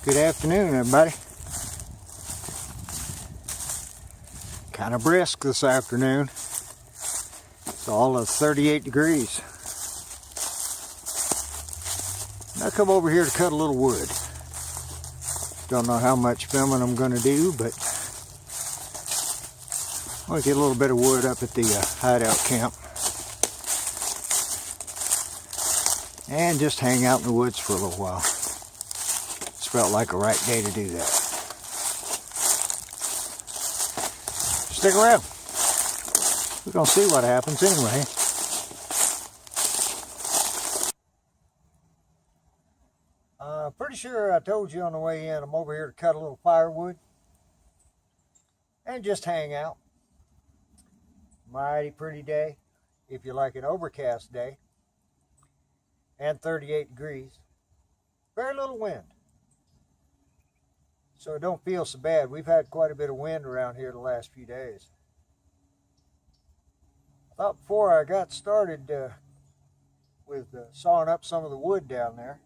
Good afternoon, everybody. Kind of brisk this afternoon. It's all of 38 degrees. Now I come over here to cut a little wood. Don't know how much filming I'm going to do, but I want to get a little bit of wood up at the hideout camp. And just hang out in the woods for a little while. It's felt like a right day to do that. Stick around. We're going to see what happens anyway. Pretty sure I told you on the way in, I'm over here to cut a little firewood and just hang out. Mighty pretty day, if you like an overcast day, and 38 degrees. Very little wind, so it don't feel so bad. We've had quite a bit of wind around here the last few days. I thought before I got started with sawing up some of the wood down there,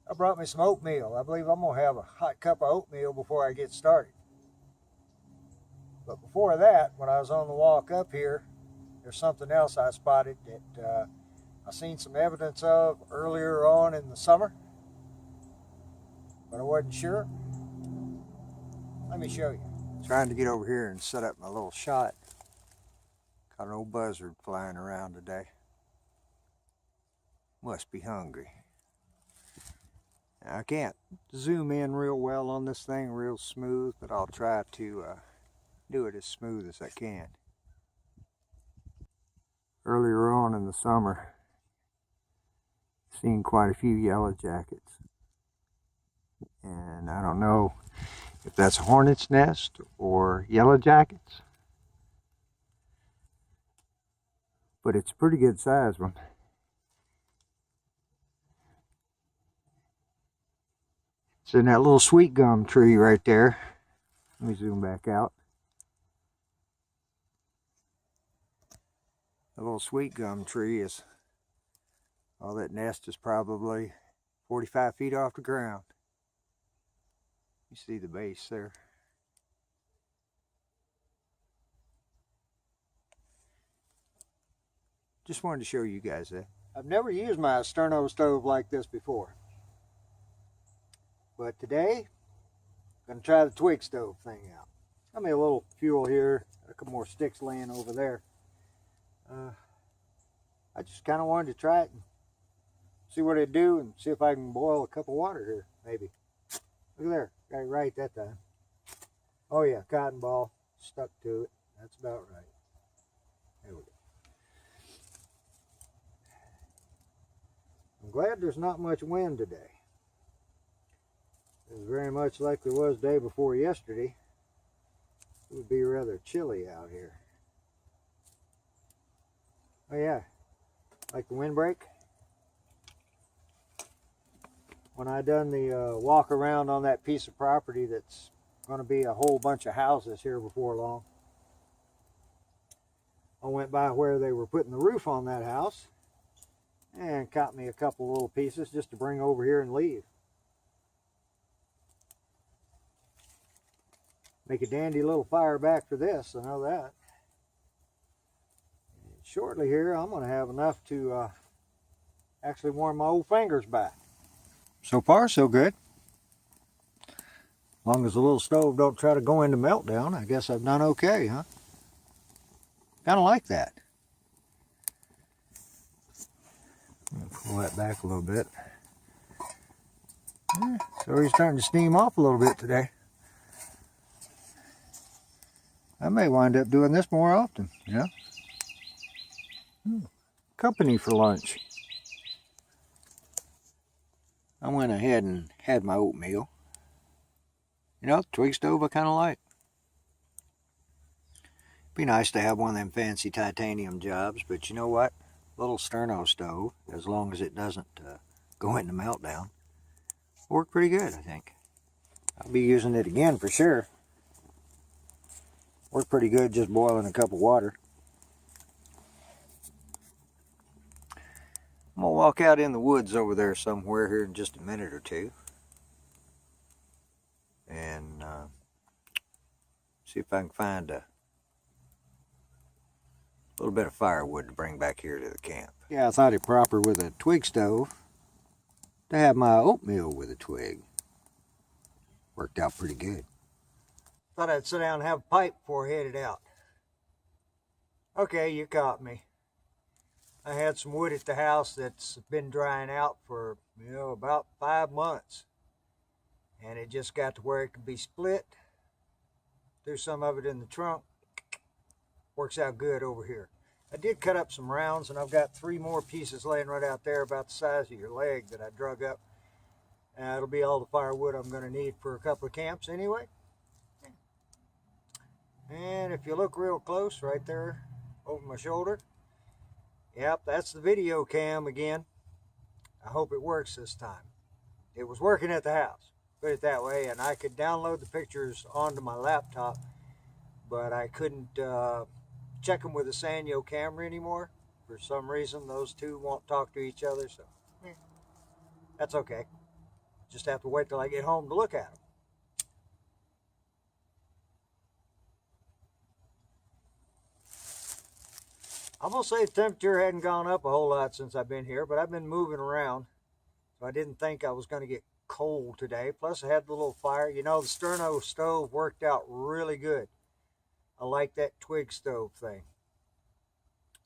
I brought me some oatmeal. I believe I'm going to have a hot cup of oatmeal before I get started. But before that, when I was on the walk up here, there's something else I spotted that I seen some evidence of earlier on in the summer, but I wasn't sure. Let me show you. Trying to get over here and set up my little shot. Got an old buzzard flying around today. Must be hungry. I can't zoom in real well on this thing, real smooth, but I'll try to do it as smooth as I can. Earlier on in the summer, seen quite a few yellow jackets. And I don't know if that's a hornet's nest or yellow jackets, but it's a pretty good size one. It's in that little sweet gum tree right there. Let me zoom back out. The little sweet gum tree is, well, that nest is probably 45 feet off the ground. You see the base there. Just wanted to show you guys that. I've never used my Sterno stove like this before. But today, I'm going to try the twig stove thing out. Got me a little fuel here, a couple more sticks laying over there. I just kind of wanted to try it and see what it'd do and see if I can boil a cup of water here, maybe. Look there, got it right that time. Oh yeah, cotton ball, stuck to it. That's about right. There we go. I'm glad there's not much wind today. It was very much like there was day before yesterday. It would be rather chilly out here. Oh yeah, like the windbreak. When I done the walk around on that piece of property that's going to be a whole bunch of houses here before long, I went by where they were putting the roof on that house and caught me a couple little pieces just to bring over here and leave. Make a dandy little fire back for this, I know that. Shortly here, I'm going to have enough to actually warm my old fingers by. So far, so good. As long as the little stove don't try to go into meltdown, I guess I've done okay, huh? Kind of like that. I'm going to pull that back a little bit. Yeah, so he's starting to steam off a little bit today. I may wind up doing this more often, you know? Company for lunch. I went ahead and had my oatmeal. You know, the twig stove I kind of like. Be nice to have one of them fancy titanium jobs, but you know what? Little Sterno stove, as long as it doesn't go into meltdown, work pretty good, I think. I'll be using it again for sure. Worked pretty good just boiling a cup of water. I'm gonna walk out in the woods over there somewhere here in just a minute or two and see if I can find a little bit of firewood to bring back here to the camp. Yeah, I thought it proper with a twig stove to have my oatmeal with a twig. Worked out pretty good. Thought I'd sit down and have a pipe before I headed out. Okay, you caught me. I had some wood at the house that's been drying out for, about 5 months. And it just got to where it could be split. Threw some of it in the trunk. Works out good over here. I did cut up some rounds, and I've got 3 more pieces laying right out there about the size of your leg that I drug up. It'll be all the firewood I'm going to need for a couple of camps anyway. And if you look real close right there over my shoulder, yep, that's the video cam again. I hope it works this time. It was working at the house, put it that way, and I could download the pictures onto my laptop, but I couldn't check them with a Sanyo camera anymore. For some reason, those two won't talk to each other, so that's okay. Just have to wait till I get home to look at them. I'm going to say the temperature hadn't gone up a whole lot since I've been here, but I've been moving around, so I didn't think I was going to get cold today. Plus, I had the little fire. You know, the Sterno stove worked out really good. I like that twig stove thing.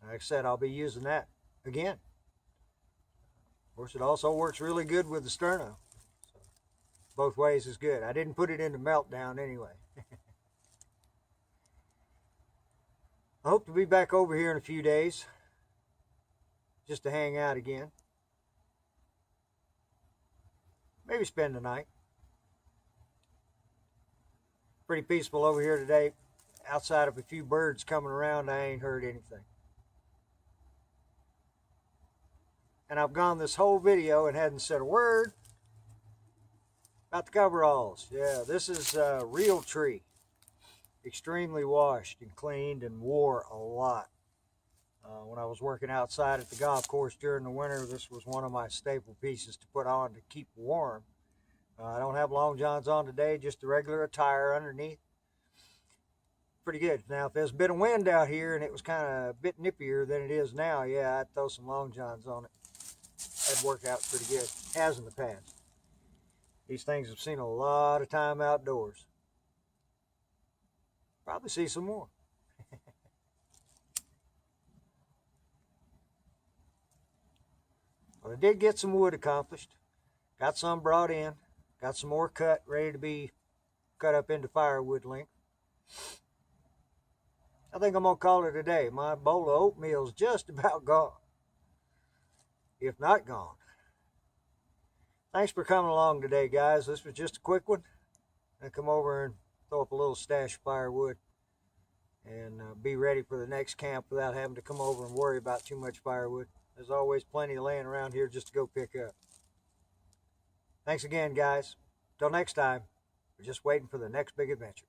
Like I said, I'll be using that again. Of course, it also works really good with the Sterno. So, both ways is good. I didn't put it into meltdown anyway. I hope to be back over here in a few days, just to hang out again. Maybe spend the night. Pretty peaceful over here today. Outside of a few birds coming around, I ain't heard anything. And I've gone this whole video and hadn't said a word about the coveralls. Yeah, this is a real tree. Extremely washed and cleaned and wore a lot. When I was working outside at the golf course during the winter, this was one of my staple pieces to put on to keep warm. I don't have long johns on today, just the regular attire underneath. Pretty good. Now, if there's a bit of wind out here and it was kind of a bit nippier than it is now, yeah, I'd throw some long johns on it. That'd work out pretty good. Has in the past. These things have seen a lot of time outdoors. Probably see some more. But I did get some wood accomplished. Got some brought in. Got some more cut, ready to be cut up into firewood length. I think I'm going to call it a day. My bowl of oatmeal's just about gone. If not gone. Thanks for coming along today, guys. This was just a quick one. I come over and throw up a little stash of firewood and be ready for the next camp without having to come over and worry about too much firewood. There's always plenty laying around here just to go pick up. Thanks again, guys. Till next time, we're just waiting for the next big adventure.